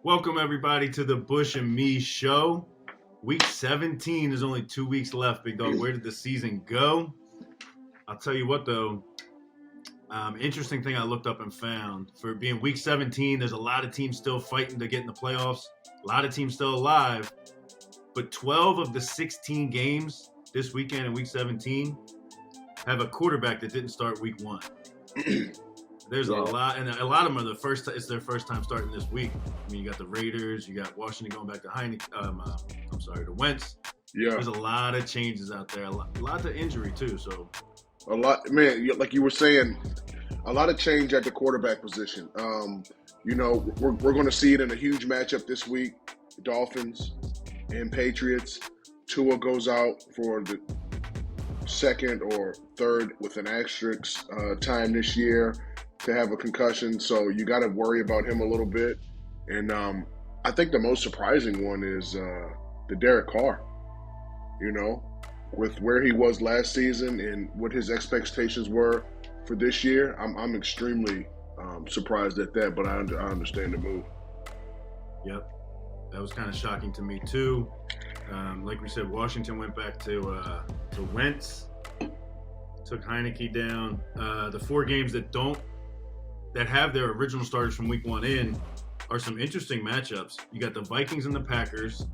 Welcome, everybody, to the Bush and Me show. Week 17, there's only 2 weeks left, big dog. Where did the season go? I'll tell you what, though. Interesting thing I looked up and found. For being week 17, there's a lot of teams still fighting to get in the playoffs. A lot of teams still alive. But 12 of the 16 games this weekend in week 17 have a quarterback that didn't start week 1. There's a lot, and a lot of them are it's their first time starting this week. I mean, you got the Raiders, you got Washington going back to the Wentz. Yeah. There's a lot of changes out there, a lot of injury too. So a lot, man. Like you were saying, a lot of change at the quarterback position. We're going to see it in a huge matchup this week: Dolphins and Patriots. Tua goes out for the second or third with an asterisk time this year to have a concussion, so you got to worry about him a little bit. And I think the most surprising one is the Derek Carr. With where he was last season and what his expectations were for this year, I'm extremely surprised at that. But I understand the move. Yep, that was kind of shocking to me too. Like we said, Washington went back to Wentz, took Heineke down. The 4 games that have their original starters from week 1 in are some interesting matchups. You got the Vikings and the Packers,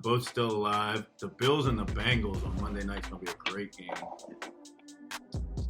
both still alive. The Bills and the Bengals on Monday night is going to be a great game.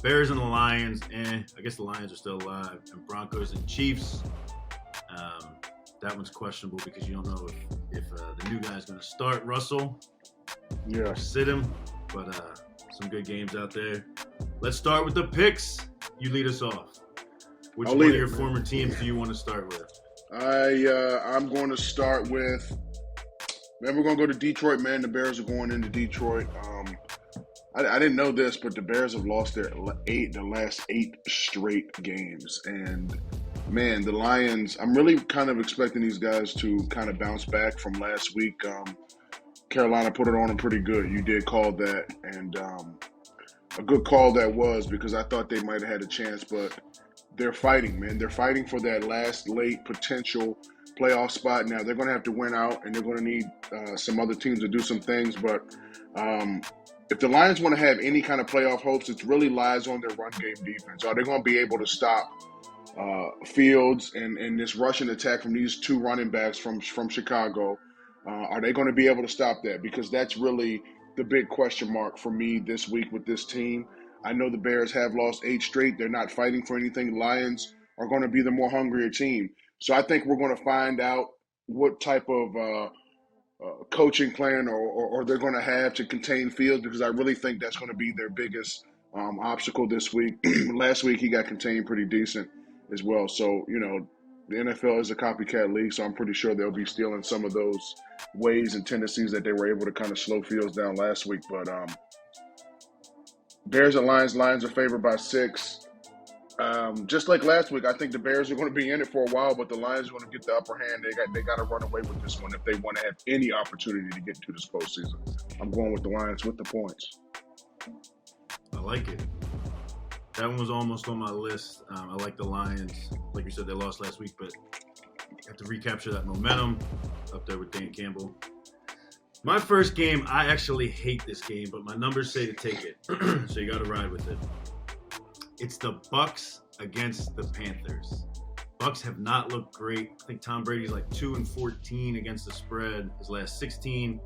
Bears and the Lions, I guess the Lions are still alive. And Broncos and Chiefs, that one's questionable because you don't know if the new guy is going to start Russell or sit him. But some good games out there. Let's start with the picks. You lead us off. Which one of your former teams do you want to start with? I'm going to start with. Man, we're going to go to Detroit, man. The Bears are going into Detroit. I didn't know this, but the Bears have lost the last 8 straight games. And, man, the Lions, I'm really kind of expecting these guys to kind of bounce back from last week. Carolina put it on them pretty good. You did call that. And a good call that was, because I thought they might have had a chance, but they're fighting, man. They're fighting for that last late potential playoff spot. Now, they're going to have to win out, and they're going to need some other teams to do some things. But if the Lions want to have any kind of playoff hopes, it really lies on their run game defense. Are they going to be able to stop Fields and this rushing attack from these 2 running backs from Chicago? Are they going to be able to stop that? Because that's really the big question mark for me this week with this team. I know the Bears have lost 8 straight. They're not fighting for anything. The Lions are going to be the more hungrier team. So I think we're going to find out what type of coaching plan or they're going to have to contain Fields, because I really think that's going to be their biggest obstacle this week. Last week he got contained pretty decent as well. So, the NFL is a copycat league, so I'm pretty sure they'll be stealing some of those ways and tendencies that they were able to kind of slow Fields down last week. But Bears and Lions. Lions are favored by 6. Just like last week, I think the Bears are going to be in it for a while, but the Lions are going to get the upper hand. They got to run away with this one if they want to have any opportunity to get to this postseason. I'm going with the Lions with the points. I like it. That one was almost on my list. I like the Lions. Like you said, they lost last week, but have to recapture that momentum up there with Dan Campbell. My first game, I actually hate this game, but my numbers say to take it. So you got to ride with it. It's the Bucs against the Panthers. Bucs have not looked great. I think Tom Brady's like 2-14 against the spread his last 16.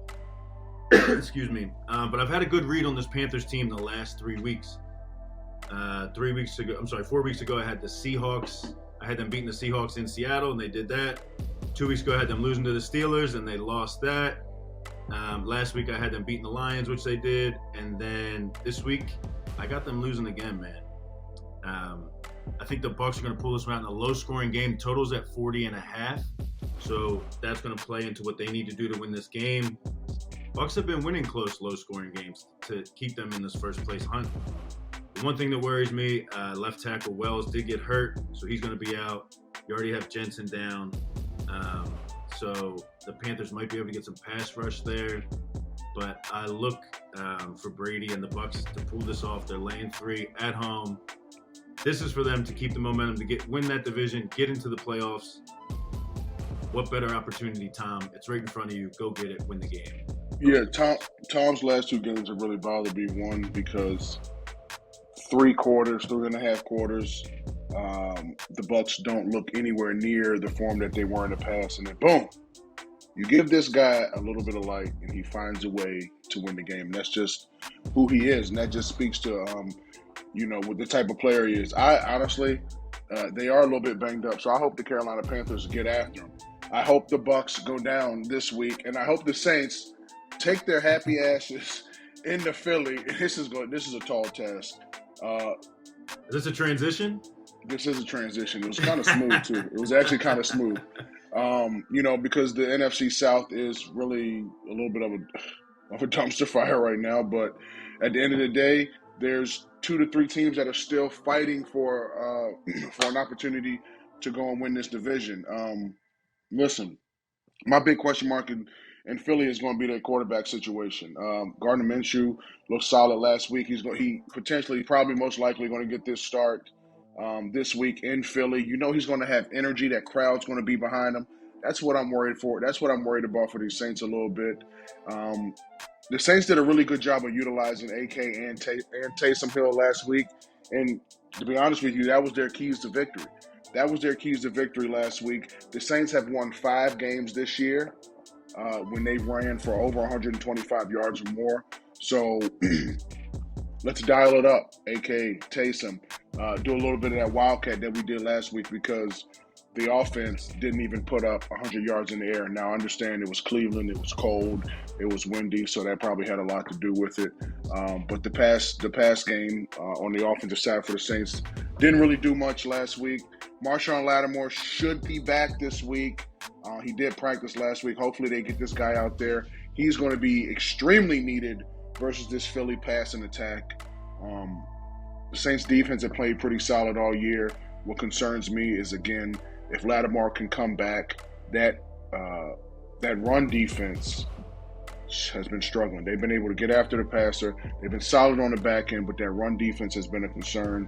Excuse me. But I've had a good read on this Panthers team the last 3 weeks. 4 weeks ago, I had the Seahawks. I had them beating the Seahawks in Seattle, and they did that. 2 weeks ago, I had them losing to the Steelers, and they lost that. Last week, I had them beating the Lions, which they did. And then this week, I got them losing again, man. I think the Bucs are going to pull this one out in a low-scoring game. Total's at 40.5. So that's going to play into what they need to do to win this game. Bucs have been winning close, low-scoring games to keep them in this first-place hunt. The one thing that worries me, left tackle Wells did get hurt, so he's going to be out. You already have Jensen down. So the Panthers might be able to get some pass rush there. But I look for Brady and the Bucs to pull this off. They're laying 3 at home. This is for them to keep the momentum to win that division, get into the playoffs. what better opportunity, Tom? It's right in front of you. Go get it. Win the game. Yeah, Tom's last 2 games have really bothered me. One, because 3.5 quarters, the Bucks don't look anywhere near the form that they were in the past, and then boom, you give this guy a little bit of light, and he finds a way to win the game. That's just who he is, and that just speaks to what the type of player he is. I honestly, they are a little bit banged up, so I hope the Carolina Panthers get after him. I hope the Bucks go down this week, and I hope the Saints take their happy asses into Philly. This is a tall task. Is this a transition? This is a transition. It was kind of smooth too. It was actually kind of smooth. Because the NFC South is really a little bit of a dumpster fire right now. But at the end of the day, there's 2 to 3 teams that are still fighting for an opportunity to go and win this division. Listen, my big question mark in Philly is going to be their quarterback situation. Gardner Minshew looked solid last week. He potentially, probably most likely going to get this start this week in Philly. He's going to have energy. That crowd's going to be behind him. That's what I'm worried for. That's what I'm worried about for these Saints a little bit. The Saints did a really good job of utilizing AK and Taysom Hill last week. And to be honest with you, that was their keys to victory. That was their keys to victory last week. The Saints have won 5 games this year when they ran for over 125 yards or more. So let's dial it up, AK, Taysom. Do a little bit of that wildcat that we did last week, because the offense didn't even put up 100 yards in the air. Now, I understand it was Cleveland, it was cold, it was windy, so that probably had a lot to do with it. But the pass game on the offensive side for the Saints didn't really do much last week. Marshawn Lattimore should be back this week. He did practice last week. Hopefully they get this guy out there. He's going to be extremely needed versus this Philly passing attack. The Saints defense have played pretty solid all year. What concerns me is, again, if Lattimore can come back, that run defense has been struggling. They've been able to get after the passer. They've been solid on the back end, but that run defense has been a concern.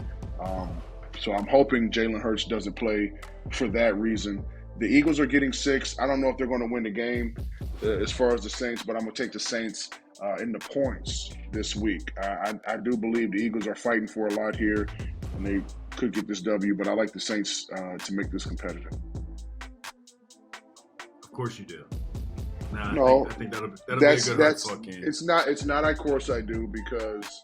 So I'm hoping Jalen Hurts doesn't play for that reason. The Eagles are getting 6. I don't know if they're going to win the game as far as the Saints, but I'm going to take the Saints in the points this week. I do believe the Eagles are fighting for a lot here, and they could get this W, but I like the Saints to make this competitive. Of course you do. No, I think that'll be a good hard-fought game. It's not. Of course I do, because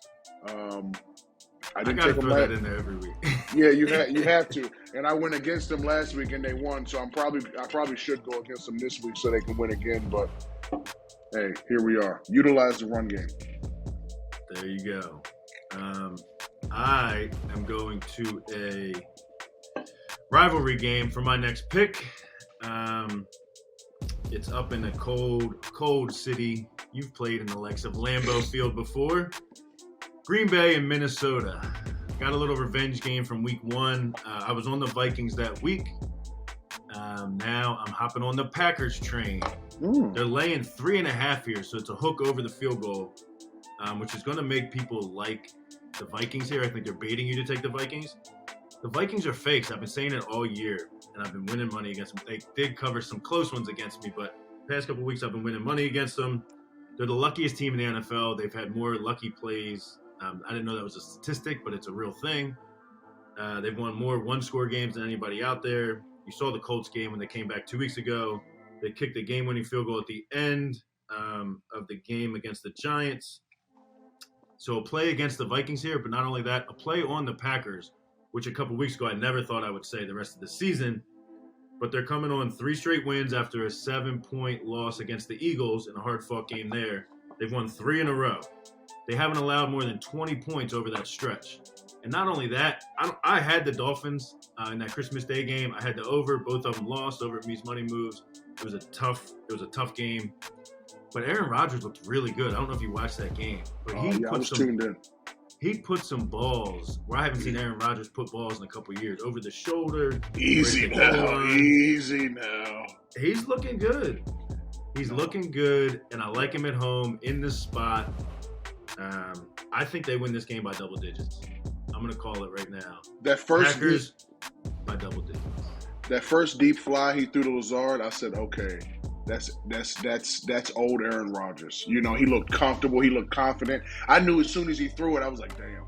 I didn't gotta take them throw that in there every week. Yeah, you have to. And I went against them last week and they won, so I probably should go against them this week so they can win again. But hey, here we are. Utilize the run game. There you go. I am going to a rivalry game for my next pick. It's up in a cold city. You've played in the likes of Lambeau Field before. Green Bay and Minnesota. Got a little revenge game from week 1. I was on the Vikings that week. Now I'm hopping on the Packers train. They're laying 3.5 here, so it's a hook over the field goal, which is going to make people like the Vikings here. I think they're baiting you to take the Vikings. The Vikings are fakes. I've been saying it all year, and I've been winning money against them. They did cover some close ones against me, but the past couple of weeks I've been winning money against them. They're the luckiest team in the NFL. They've had more lucky plays. I didn't know that was a statistic, but it's a real thing. They've won more one-score games than anybody out there. You saw the Colts game when they came back 2 weeks ago. They kicked the game-winning field goal at the end of the game against the Giants. So a play against the Vikings here, but not only that, a play on the Packers, which a couple weeks ago I never thought I would say the rest of the season. But they're coming on 3 straight wins after a 7-point loss against the Eagles in a hard-fought game there. They've won 3 in a row. They haven't allowed more than 20 points over that stretch. And not only that, I had the Dolphins in that Christmas Day game. I had the over. Both of them lost over at Me's Money Moves. It was a tough game. But Aaron Rodgers looked really good. I don't know if you watched that game. But he put some balls where I haven't seen Aaron Rodgers put balls in a couple years. Over the shoulder. Easy now. He's looking good. He's looking good, and I like him at home in this spot. I think they win this game by double digits. I'm going to call it right now. That first Packers by double digits. That first deep fly he threw to Lazard, I said, okay, that's old Aaron Rodgers. You know, he looked comfortable, he looked confident. I knew as soon as he threw it, I was like, damn,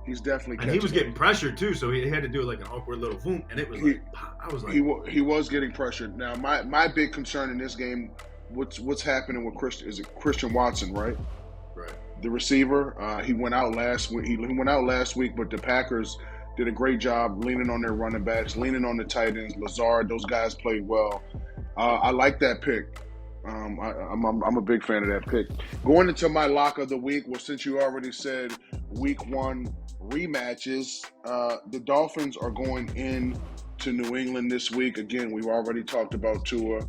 he's definitely catching And he was getting it. pressured too, so he had to do like an awkward little boom, and it was He like pop. I was like, he was getting pressured. Now my big concern in this game, what's happening with Christian Watson, right? right. The receiver. He went out last week. He went out last week, but the Packers did a great job leaning on their running backs, leaning on the tight ends. Lazard, those guys played well. I like that pick. I'm a big fan of that pick. Going into my lock of the week, well, since you already said week 1 rematches, the Dolphins are going in to New England this week. Again, we've already talked about Tua.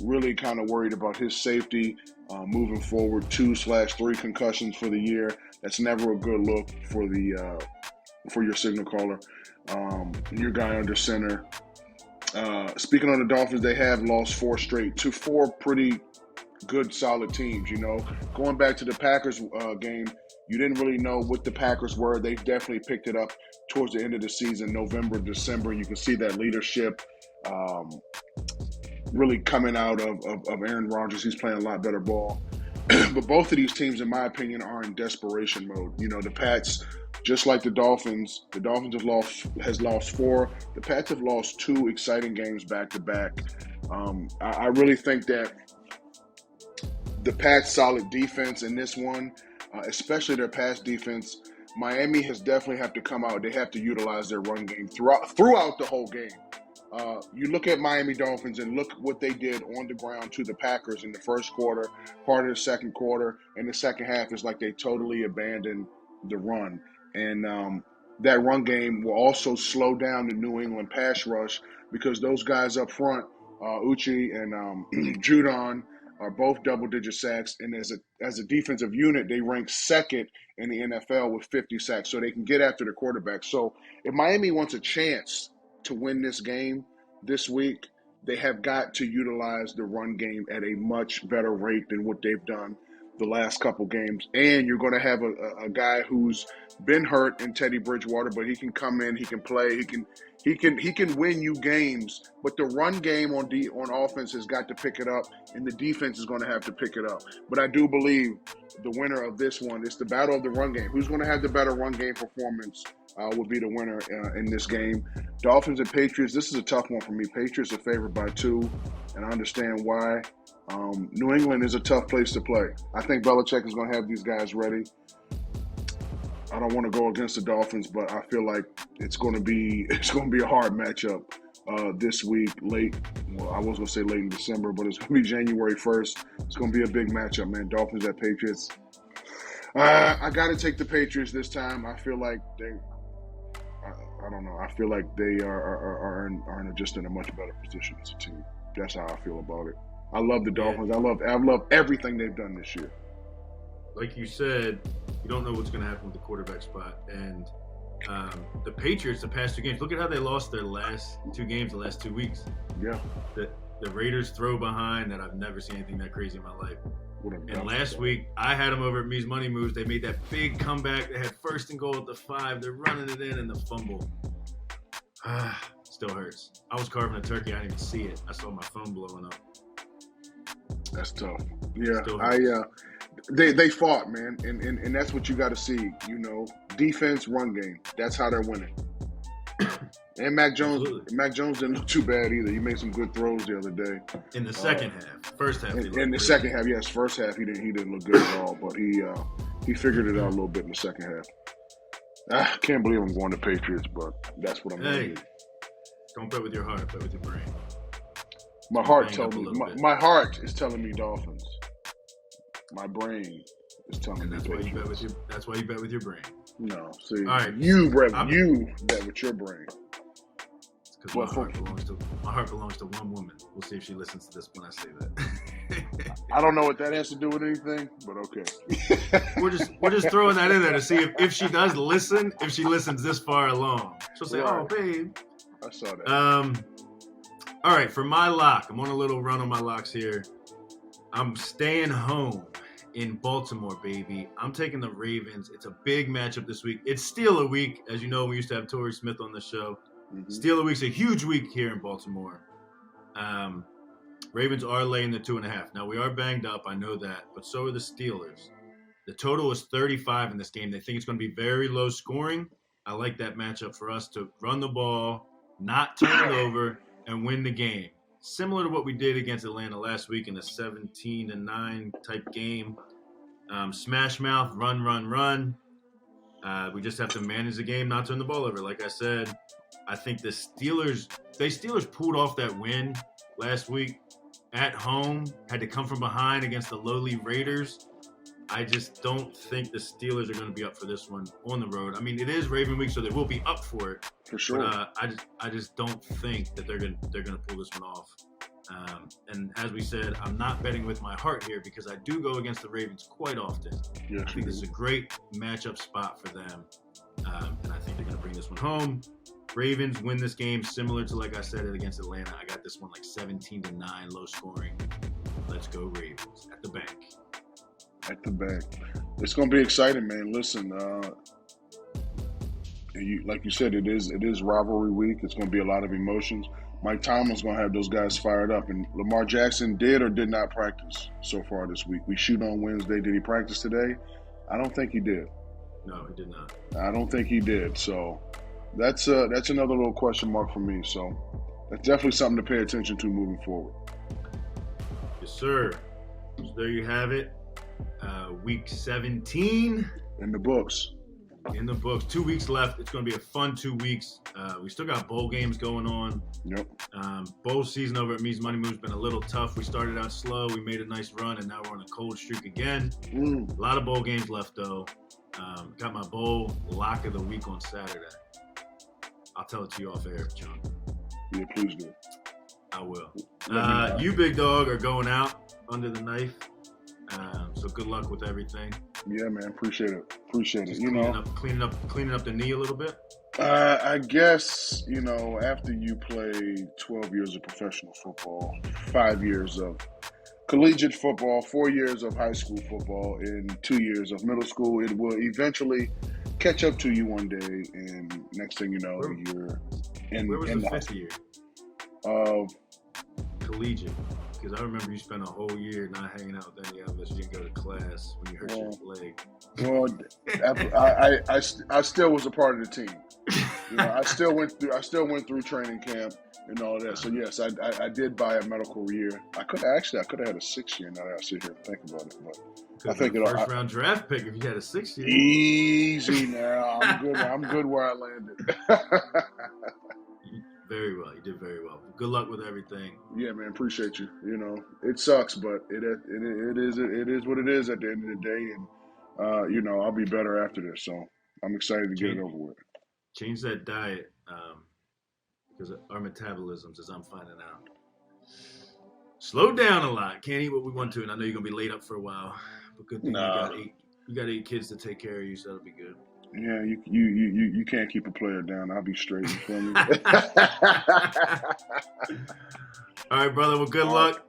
Really kind of worried about his safety moving forward. 2/3 concussions for the year. That's never a good look for the for your signal caller. Your guy under center. Speaking on the Dolphins, they have lost 4 straight to 4 pretty good, solid teams. You know, going back to the Packers game, you didn't really know what the Packers were. They definitely picked it up towards the end of the season, November, December. You can see that leadership really coming out of Aaron Rodgers. He's playing a lot better ball. But both of these teams, in my opinion, are in desperation mode. You know, the Pats, just like the Dolphins has lost 4. The Pats have lost 2 exciting games back to back. I really think that the Pats' solid defense in this one, especially their pass defense, Miami has definitely have to come out. They have to utilize their run game throughout the whole game. You look at Miami Dolphins and look what they did on the ground to the Packers in the first quarter, part of the second quarter, and the second half is like they totally abandoned the run. And that run game will also slow down the New England pass rush because those guys up front, Uchi and Judon, are both double-digit sacks. And as a defensive unit, they rank second in the NFL with 50 sacks, so they can get after the quarterback. So if Miami wants a chance to win this game this week, they have got to utilize the run game at a much better rate than what they've done the last couple games. And you're going to have a guy who's been hurt in Teddy Bridgewater, but he can come in, he can play, he can win you games. But the run game on offense has got to pick it up, and the defense is going to have to pick it up. But I do believe the winner of this one is the battle of the run game. Who's going to have the better run game performance will be the winner in this game. Dolphins and Patriots, this is a tough one for me. Patriots are favored by 2, and I understand why. New England is a tough place to play. I think Belichick is going to have these guys ready. I don't want to go against the Dolphins, but I feel like it's going to be a hard matchup this week. I was going to say late in December, but it's going to be January 1st. It's going to be a big matchup, man. Dolphins at Patriots. I got to take the Patriots this time. I feel like I don't know. I feel like they are just in a much better position as a team. That's how I feel about it. I love the Dolphins. Yeah. I love everything they've done this year. Like you said, you don't know what's going to happen with the quarterback spot. And the Patriots, the past 2 games, look at how they lost their last 2 games, the last 2 weeks. Yeah. The Raiders throw behind that I've never seen anything that crazy in my life. And last week, I had them over at Me's Money Moves. They made that big comeback. They had 1st and goal at the 5. They're running it in, and the fumble. Still hurts. I was carving a turkey. I didn't even see it. I saw my phone blowing up. That's tough. Yeah, they fought, man, and that's what you got to see. You know, defense, run game. That's how they're winning. And Mac Jones didn't look too bad either. He made some good throws the other day. In the second half, first half. In the second half, yes. First half, he didn't look good at all, but he figured it out a little bit in the second half. I can't believe I'm going to Patriots, but that's what I'm going to do. Don't bet with your heart, bet with your brain. My heart is telling me Dolphins. My brain is telling me Patriots. That's why you bet with your brain. No, see, all right. you bet with your brain. Because my heart belongs to one woman. We'll see if she listens to this when I say that. I don't know what that has to do with anything, but okay. we're just throwing that in there to see if she does listen. If she listens this far along, she'll say, right. "Oh, babe." I saw that. All right, for my lock, I'm on a little run on my locks here. I'm staying home in Baltimore, baby. I'm taking the Ravens. It's a big matchup this week. It's still a week. As you know, we used to have Torrey Smith on the show. Steeler week's a huge week here in Baltimore. Ravens are laying the 2.5. Now, we are banged up. I know that. But so are the Steelers. The total is 35 in this game. They think it's going to be very low scoring. I like that matchup for us to run the ball, not turn it over, and win the game. Similar to what we did against Atlanta last week in a 17-9 type game. Smash mouth, run. We just have to manage the game, not turn the ball over. Like I said, I think the Steelers pulled off that win last week at home, had to come from behind against the lowly Raiders. I just don't think the Steelers are going to be up for this one on the road. I mean, it is Raven week, so they will be up for it. For sure. But I just don't think that they're going to pull this one off. And as we said, I'm not betting with my heart here because I do go against the Ravens quite often. Yes, I think this is a great matchup spot for them. And I think they're going to bring this one home. Ravens win this game similar to, like I said, it against Atlanta. I got this one like 17-9, low scoring. Let's go Ravens at the bank. At the bank. It's going to be exciting, man. Listen, like you said, it is rivalry week. It's going to be a lot of emotions. Mike Tomlin's going to have those guys fired up. And Lamar Jackson did or did not practice so far this week. We shoot on Wednesday. Did he practice today? I don't think he did. No, he did not. I don't think he did. So that's another little question mark for me. So that's definitely something to pay attention to moving forward. Yes, sir. So there you have it. Week 17 in the books. 2 weeks left. It's going to be a fun 2 weeks. We still got bowl games going on. Yep. Bowl season over at Mee's Money Move's been a little tough. We started out slow. We made a nice run, and now we're on a cold streak again. A lot of bowl games left, though. Got my bowl lock of the week on Saturday. I'll tell it to you off air, John. Yeah, please do. I will. You, big dog, are going out under the knife. So good luck with everything. Yeah, man. Appreciate it. Just cleaning up the knee a little bit. I guess, after you play 12 years of professional football, 5 years of collegiate football, 4 years of high school football, and 2 years of middle school, it will eventually catch up to you one day. And next thing you know, you're in Where was in the fifth year? Of collegiate. Because I remember you spent a whole year not hanging out with any of us. You didn't go to class when you hurt your leg. Well, I still was a part of the team. I still went through training camp and all that. So yes, I did buy a medical year. I could have had a 6 year. Now that I sit here and think about it, but I think first round draft pick if you had a 6 year. Easy now. I'm good. I'm good where I landed. Very well. You did very well. Good luck with everything. Yeah, man. Appreciate you. It sucks, but it is what it is at the end of the day, and I'll be better after this. So I'm excited to get it over with. Change that diet because our metabolisms, as I'm finding out, slow down a lot. Can't eat what we want to, and I know you're gonna be laid up for a while. But good thing you got 8 kids to take care of you, so that'll be good. Yeah, you can't keep a player down. I'll be straight. You feel me? All right, brother. Well, good luck.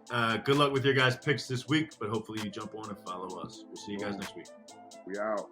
Good luck with your guys' picks this week, but hopefully you jump on and follow us. We'll see you guys next week. We out.